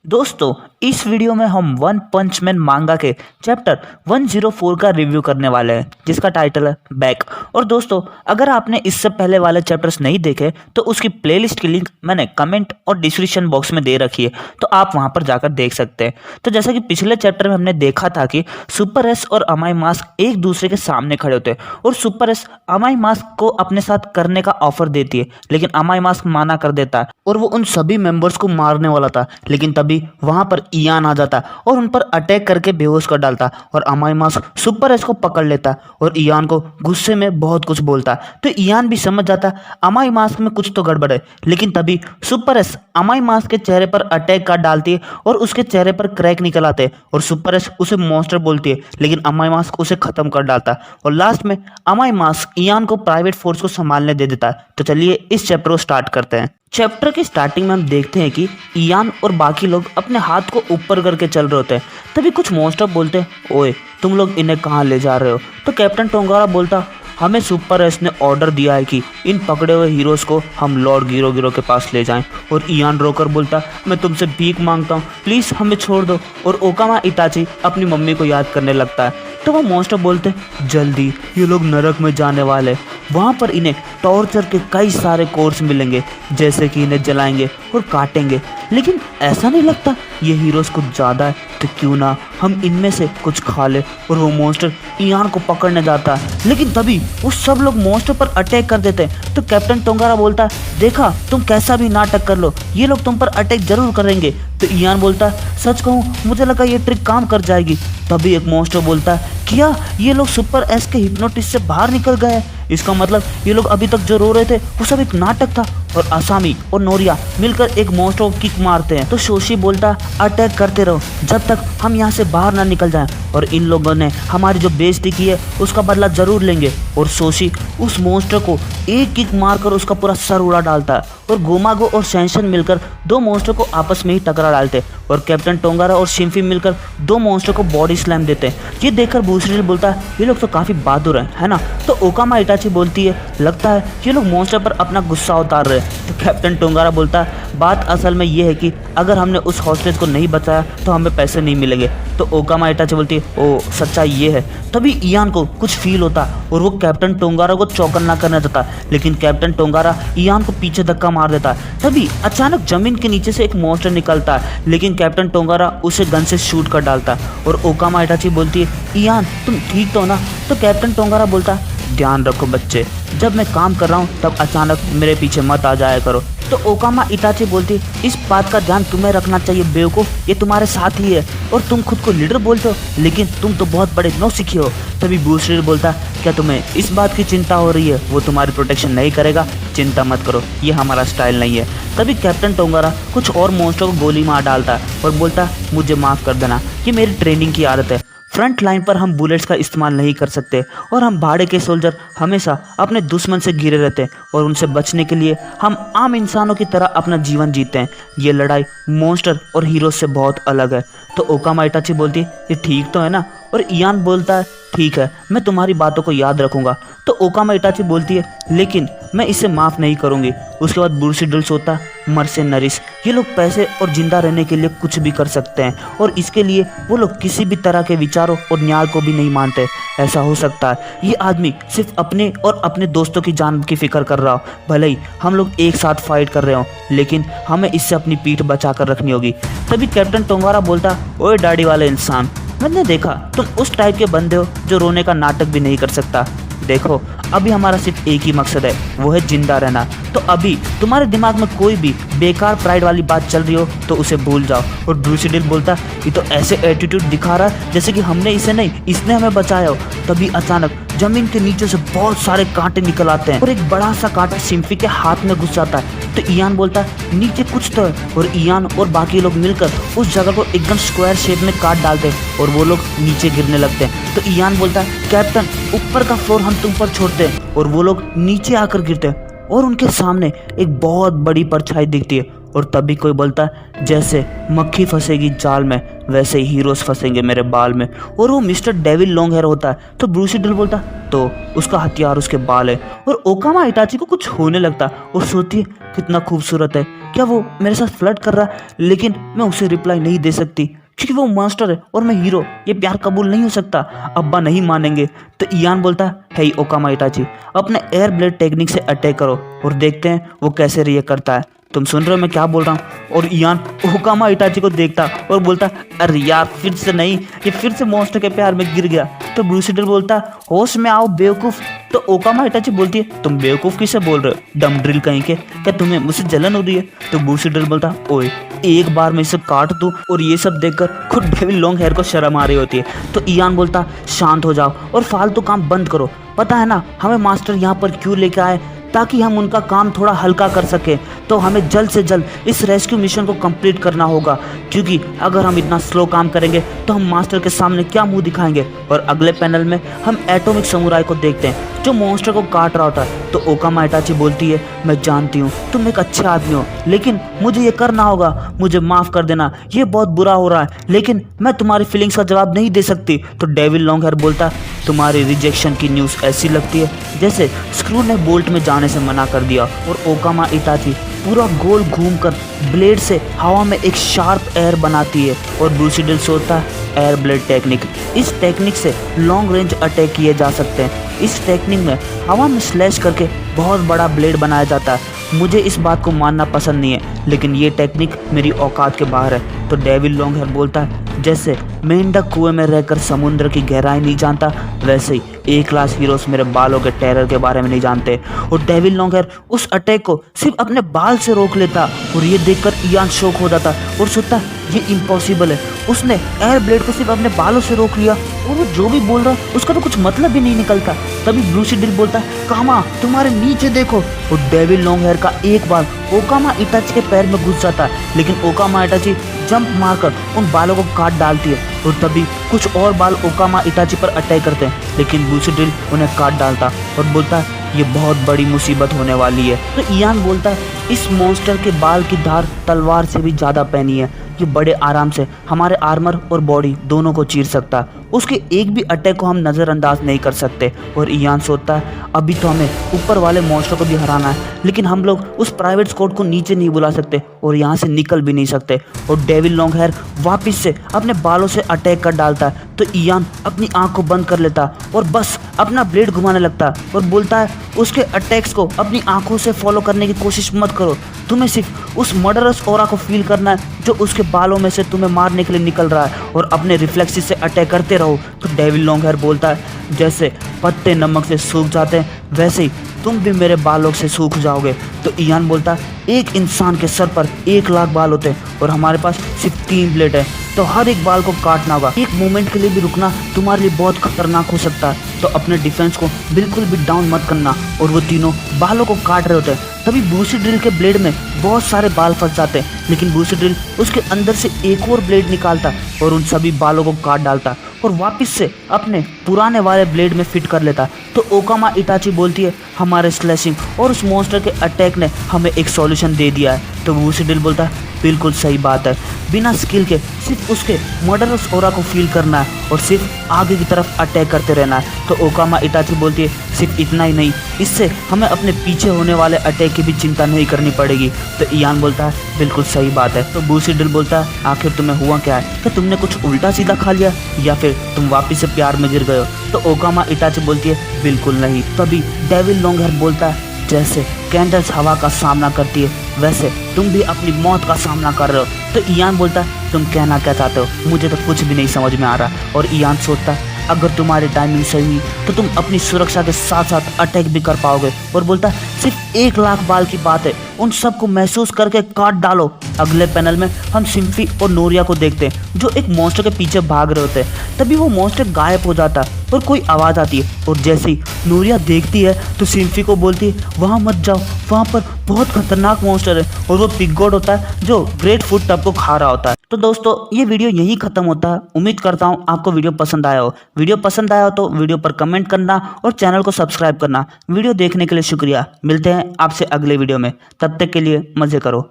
दोस्तों, इस वीडियो में हम वन पंच मैन मांगा के चैप्टर 104 का रिव्यू करने वाले हैं, जिसका टाइटल है बैक। और दोस्तों, अगर आपने इससे पहले वाले चैप्टर्स नहीं देखे तो उसकी प्लेलिस्ट की लिंक मैंने कमेंट और डिस्क्रिप्शन बॉक्स में दे रखी है, तो आप वहां पर जाकर देख सकते हैं। तो जैसा कि पिछले चैप्टर में हमने देखा था कि सुपर एस और अमाई मास्क एक दूसरे के सामने खड़े होते हैं और सुपर एस अमाई मास्क को अपने साथ करने का ऑफर देती है, लेकिन अमाई मास्क माना कर देता है और वो उन सभी मेंबर्स को मारने वाला था। लेकिन तभी वहां पर इयान आ जाता और उन पर अटैक करके बेहोश कर डालता और अमाई मास्क सुपर एस को पकड़ लेता और इयान को गुस्से में बहुत कुछ बोलता। तो इयान भी समझ जाता अमाई मास्क में कुछ तो गड़बड़ है। लेकिन तभी सुपर एस अमाई मास्क के चेहरे पर अटैक कर डालती है और उसके चेहरे पर क्रैक निकल आते हैं और सुपर एस उसे मॉन्स्टर बोलती है, लेकिन अमाई मास्क उसे खत्म कर डालता और लास्ट में अमाई मास्क इयान को प्राइवेट फोर्स को संभालने दे देता है। तो चलिए इस चैप्टर को स्टार्ट करते हैं। चैप्टर की स्टार्टिंग में हम देखते हैं कि इयान और बाकी लोग अपने हाथ को ऊपर करके चल रहे होते हैं। तभी कुछ मॉन्स्टर बोलते हैं, ओए तुम लोग इन्हें कहाँ ले जा रहे हो? तो कैप्टन टोंगारा बोलता, हमें सुपर एस ने ऑर्डर दिया है कि इन पकड़े हुए हीरोज को हम लॉर्ड गिरो गिरो के पास ले जाएं। और इयान रोकर बोलता, मैं तुमसे भीख मांगता हूँ, प्लीज़ हमें छोड़ दो। और ओकामा इताची अपनी मम्मी को याद करने लगता है। तो वो मॉन्स्टर बोलते, जल्दी ये लोग नरक में जाने वाले, वहाँ पर इन्हें टॉर्चर के कई सारे कोर्स मिलेंगे, जैसे कि इन्हें जलाएंगे और काटेंगे। लेकिन ऐसा नहीं लगता ये हीरोज कुछ ज़्यादा है, तो क्यों ना हम इनमें से कुछ खा ले। और वो मॉन्स्टर इयान को पकड़ने जाता है, लेकिन तभी वो सब लोग मॉन्स्टर पर अटैक कर देते हैं। तो कैप्टन टोंगारा बोलता है, देखा तुम कैसा भी नाटक कर लो, ये लोग तुम पर अटैक जरूर करेंगे। तो इयान बोलता है, सच कहूँ मुझे लगा ये ट्रिक काम कर जाएगी। तभी एक मॉन्स्टर बोलता है, क्या ये लोग सुपर एस के हिप्नोटिस से बाहर निकल गए हैं? इसका मतलब ये लोग अभी तक जो रो रहे थे वो सब एक नाटक था। और असामी और नोरिया मिलकर एक मॉन्स्टर को किक मारते हैं। तो शोशी बोलता, अटैक करते रहो जब तक हम यहाँ से बाहर ना निकल जाएं, और इन लोगों ने हमारी जो बेइज्जती की है उसका बदला जरूर लेंगे। और शोशी उस मॉन्स्टर को एक किक मारकर उसका पूरा सर उड़ा डालता है और गोमागो और शेंशन मिलकर दो मॉन्स्टर को आपस में ही टकरा डालते और कैप्टन टोंगारा और शिम्फी मिलकर दो मॉन्स्टर को बॉडी स्लैम देते हैं। ये देखकर बूसरी बोलता है, ये लोग तो काफी बहादुर है ना? तो ओकामा इटाची बोलती है, लगता है ये लोग मॉन्स्टर पर अपना गुस्सा उतार रहे हैं। तो कैप्टन टोंगारा बोलता है, बात असल में ये है कि अगर हमने उस हॉस्टेज को नहीं बचाया तो हमें पैसे नहीं मिलेंगे। तो ओकामा इटाची बोलती है, ओ सच्चाई ये है। तभी इयान को कुछ फील होता और वो कैप्टन टोंगारा को चौकन्ना करना चाहता, लेकिन कैप्टन टोंगारा इयान को पीछे धक्का मार देता है। तभी अचानक जमीन के नीचे से एक मॉन्स्टर निकलता है, लेकिन कैप्टन टोंगारा उसे गन से शूट कर डालता है। और ओकामा इटाची बोलती है, इयान तुम ठीक तो ना? तो कैप्टन टोंगारा बोलता है, ध्यान रखो बच्चे, जब मैं काम कर रहा हूँ तब अचानक मेरे पीछे मत आ जाया करो। तो ओकामा इटाची बोलती, इस बात का ध्यान तुम्हें रखना चाहिए बेवकूफ, ये तुम्हारे साथ ही है और तुम खुद को लीडर बोलते हो, लेकिन तुम तो बहुत बड़े नौसिखिए हो। तभी बूस्टर बोलता, क्या तुम्हें इस बात की चिंता हो रही है? वो तुम्हारी प्रोटेक्शन नहीं करेगा, चिंता मत करो, ये हमारा स्टाइल नहीं है। तभी कैप्टन टोंगारा कुछ और मॉन्स्टर को गोली मार डालता है और बोलता, मुझे माफ़ कर देना, ये मेरी ट्रेनिंग की आदत है। फ्रंट लाइन पर हम बुलेट्स का इस्तेमाल नहीं कर सकते और हम भाड़े के सोल्जर हमेशा अपने दुश्मन से घिरे रहते हैं और उनसे बचने के लिए हम आम इंसानों की तरह अपना जीवन जीते हैं। ये लड़ाई मॉन्स्टर और हीरो से बहुत अलग है। तो ओकामा इटाची बोलती, ये ठीक तो है ना? और इयान बोलता है, ठीक है, मैं तुम्हारी बातों को याद रखूंगा। तो ओकामा इटाची बोलती है, लेकिन मैं इसे माफ़ नहीं करूंगी। उसके बाद बुरसिडल्स होता, मर्सेनरीज, ये लोग पैसे और जिंदा रहने के लिए कुछ भी कर सकते हैं और इसके लिए वो लोग किसी भी तरह के विचारों और न्याय को भी नहीं मानते। ऐसा हो सकता है ये आदमी सिर्फ अपने और अपने दोस्तों की जान की फिक्र कर रहा हो, भले ही हम लोग एक साथ फाइट कर रहे हो, लेकिन हमें इससे अपनी पीठ बचा कर रखनी होगी। तभी कैप्टन टोंगारा बोलता, ओए दाढ़ी वाले इंसान, मैंने देखा तुम उस टाइप के बंदे हो जो रोने का नाटक भी नहीं कर सकता। देखो अभी हमारा सिर्फ एक ही मकसद है, वो है जिंदा रहना। तो अभी तुम्हारे दिमाग में कोई भी बेकार प्राइड वाली बात चल रही हो तो उसे भूल जाओ। और ब्रूसिडिल बोलता, ये तो ऐसे एटीट्यूड दिखा रहा है जैसे कि हमने इसे नहीं, इसने हमें बचाया हो। तभी अचानक जमीन के नीचे से बहुत सारे कांटे निकल आते हैं और एक बड़ा सा कांटा शिम्फी के हाथ में घुस जाता है। तो इयान बोलता है, नीचे कुछ तो है। और इयान और बाकी लोग मिलकर उस जगह को एकदम स्क्वायर शेप में काट डालते हैं और वो लोग नीचे गिरने लगते हैं। तो इयान बोलता है, कैप्टन ऊपर का फ्लोर हम तुम पर छोड़ते हैं। और वो लोग नीचे आकर गिरते हैं और उनके सामने एक बहुत बड़ी परछाई दिखती है। और तभी कोई बोलता है, जैसे मक्खी फंसेगी जाल में वैसे ही हीरोज फंसेंगे मेरे बाल में। और वो मिस्टर डेविल लॉन्ग हेयर होता है तो ब्रूसी डिल बोलता तो उसका हथियार उसके बाल है। और ओकामा इटाची को कुछ होने लगता और सोचती है कितना खूबसूरत है, क्या वो मेरे साथ फ्लर्ट कर रहा है? लेकिन मैं उसे रिप्लाई नहीं दे सकती क्योंकि वो मास्टर है और मैं हीरो, ये प्यार कबूल नहीं हो सकता, अब्बा नहीं मानेंगे। तो इयान बोलता है हे ओकामा इटाची, अपने एयर ब्लेड टेक्निक से अटैक करो और देखते हैं वो कैसे रिएक्ट करता है। तुम सुन रहे हो मैं क्या बोल रहा हूँ? और इयान ओकामा इटाची को देखता और बोलता अरे यार फिर से नहीं, ये फिर से मॉन्स्टर के प्यार में गिर गया। तो ब्रूसी डिल बोलता होश में आओ बेवकूफ़। तो ओकामा इटाची बोलती है तुम बेवकूफ़ किससे बोल रहे हो, डम ड्रिल कहीं के, क्या तुम्हें मुझसे जलन हो रही है? तो ब्रूसी डिल बोलता ओए एक बार मैं इसे काट दूं। और ये सब देखकर खुद डेविल लॉन्ग हेयर को शर्म आ रही होती है। तो इयान बोलता शांत हो जाओ और फालतू काम बंद करो, पता है ना हमें मास्टर यहाँ पर क्यों लेके आए, ताकि हम उनका काम थोड़ा हल्का कर सके। तो हमें जल्द से जल्द इस रेस्क्यू मिशन को कंप्लीट करना होगा, क्योंकि अगर हम इतना स्लो काम करेंगे तो हम मास्टर के सामने क्या मुंह दिखाएंगे। और अगले पैनल में हम एटॉमिक समुराई को देखते हैं जो मॉन्स्टर को काट रहा होता है। तो ओकामा इटाची बोलती है मैं जानती हूँ तुम एक अच्छे आदमी हो, लेकिन मुझे ये करना होगा, मुझे माफ़ कर देना, ये बहुत बुरा हो रहा है, लेकिन मैं तुम्हारी फीलिंग्स का जवाब नहीं दे सकती। तो डेविल लॉन्ग हेयर बोलता तुम्हारी रिजेक्शन की न्यूज़ ऐसी लगती है जैसे स्क्रू ने बोल्ट में जाने से मना कर दिया। और ओकामा इटाची पूरा गोल घूमकर ब्लेड से हवा में एक शार्प एयर बनाती है। और ब्रूसी डिल सोचता है एयर ब्लेड टेक्निक, इस टेक्निक से लॉन्ग रेंज अटैक किए जा सकते हैं। इस टेक्निक में हवा में स्लैश करके बहुत बड़ा ब्लेड बनाया जाता है। मुझे इस बात को मानना पसंद नहीं है, लेकिन ये टेक्निक मेरी औकात के बाहर है। तो डेविल लॉन्ग हेयर बोलता है जैसे मेंढक कुएं में रहकर समुद्र की गहराई नहीं जानता, वैसे ही ए क्लास हीरोज मेरे बालों के टेरर के बारे में नहीं जानते। और डेविल लॉन्ग हेयर उस अटैक को सिर्फ अपने बाल से रोक लेता और ये देखकर इयान शॉक हो जाता और सोचता ये इम्पॉसिबल है, उसने एयर ब्लेड को सिर्फ अपने बालों से रोक लिया और वो जो भी बोल रहा है उसका तो कुछ मतलब भी नहीं निकलता। तभी ब्रूसी डिल बोलता है कामा तुम्हारे नीचे देखो। और डेविल लॉन्ग हेयर का एक बाल ओकामा इटाची के पैर में घुस जाता है, लेकिन ओकामा इटाची जंप मारकर उन बालों को काट डालती है। और तभी कुछ और बाल ओकामा इटाची पर अटैक करते हैं, लेकिन ब्रूसी डिल उन्हें काट डालता और बोलता है ये बहुत बड़ी मुसीबत होने वाली है। तो इयान बोलता है इस मॉन्स्टर के बाल की धार तलवार से भी ज़्यादा पैनी है, ये बड़े आराम से हमारे आर्मर और बॉडी दोनों को चीर सकता है, उसके एक भी अटैक को हम नज़रअंदाज नहीं कर सकते। और इयान सोचता है अभी तो हमें ऊपर वाले मॉन्स्टर को भी हराना है, लेकिन हम लोग उस प्राइवेट स्क्वाड को नीचे नहीं बुला सकते और यहाँ से निकल भी नहीं सकते। और डेविल लॉन्ग हेयर वापिस से अपने बालों से अटैक कर डालता है। तो इयान अपनी आँख को बंद कर लेता और बस अपना ब्लेड घुमाने लगता और बोलता है उसके अटैक्स को अपनी आंखों से फॉलो करने की कोशिश मत करो, तुम्हें सिर्फ उस मर्डरस ऑरा को फील करना है जो उसके बालों में से तुम्हें मारने के लिए निकल रहा है, और अपने रिफ्लेक्सेस से अटैक करते रहो। तो डेविल लॉन्ग हेयर बोलता है जैसे पत्ते नमक से सूख जाते हैं वैसे ही तुम भी मेरे बालों से सूख जाओगे। तो इयान बोलता है एक इंसान के सर पर 1 लाख बाल होते हैं और हमारे पास सिर्फ 3 ब्लेड है, तो हर एक बाल को काटना होगा। एक मोमेंट के लिए भी रुकना तुम्हारे लिए बहुत खतरनाक हो सकता है, तो अपने डिफेंस को बिल्कुल भी डाउन मत करना। और वो तीनों बालों को काट रहे होते हैं। तभी ब्रूसी ड्रिल के ब्लेड में बहुत सारे बाल फंस जाते हैं, लेकिन ब्रूसी ड्रिल उसके अंदर से एक और ब्लेड निकालता और उन सभी बालों को काट डालता और वापस से अपने पुराने वाले ब्लेड में फिट कर लेता। तो ओकामा इटाची बोलती है हमारे स्लैशिंग और उस मॉन्स्टर के अटैक ने हमें एक सॉल्यूशन दे दिया है। तो ब्रूसी ड्रिल बोलता है बिल्कुल सही बात है, बिना स्किल के सिर्फ उसके मर्डरस ऑरा को फील करना है और सिर्फ आगे की तरफ अटैक करते रहना है। तो ओकामा इटाची बोलती है सिर्फ इतना ही नहीं, इससे हमें अपने पीछे होने वाले अटैक की भी चिंता नहीं करनी पड़ेगी। तो इयान बोलता है बिल्कुल सही बात है। तो ब्रूसी ड्रिल बोलता है आखिर तुम्हें हुआ क्या है, क्या तुमने कुछ उल्टा सीधा खा लिया या फिर तुम वापिस से प्यार में गिर गए हो? तो ओकामा इटाची बोलती है बिल्कुल नहीं। तभी डेविल लॉन्ग हेयर बोलता है जैसे कैंडल्स हवा का सामना करती है वैसे तुम भी अपनी मौत का सामना कर रहे हो। तो इयान बोलता है तुम कहना क्या चाहते हो, मुझे तो कुछ भी नहीं समझ में आ रहा। और इयान सोचता है अगर तुम्हारी टाइमिंग सही हुई तो तुम अपनी सुरक्षा के साथ साथ अटैक भी कर पाओगे। और बोलता है सिर्फ 1 लाख बाल की बात है, उन सबको महसूस करके काट डालो। अगले पैनल में हम सिम्फी और नोरिया को देखते हैं जो एक मॉन्स्टर के पीछे भाग रहे होते हैं। तभी वो मॉन्स्टर गायब हो जाता है और कोई आवाज़ आती है और जैसे ही नोरिया देखती है तो सिम्फी को बोलती है वहाँ मत जाओ, वहाँ पर बहुत खतरनाक मॉन्स्टर है। और वो पिग गॉड होता है जो ग्रेट फूड टब को खा रहा होता है। तो दोस्तों ये वीडियो यहीं खत्म होता है। उम्मीद करता हूँ आपको वीडियो पसंद आया हो। वीडियो पसंद आया हो तो वीडियो पर कमेंट करना और चैनल को सब्सक्राइब करना। वीडियो देखने के लिए शुक्रिया। मिलते हैं आपसे अगले वीडियो में, तब तक के लिए मज़े करो।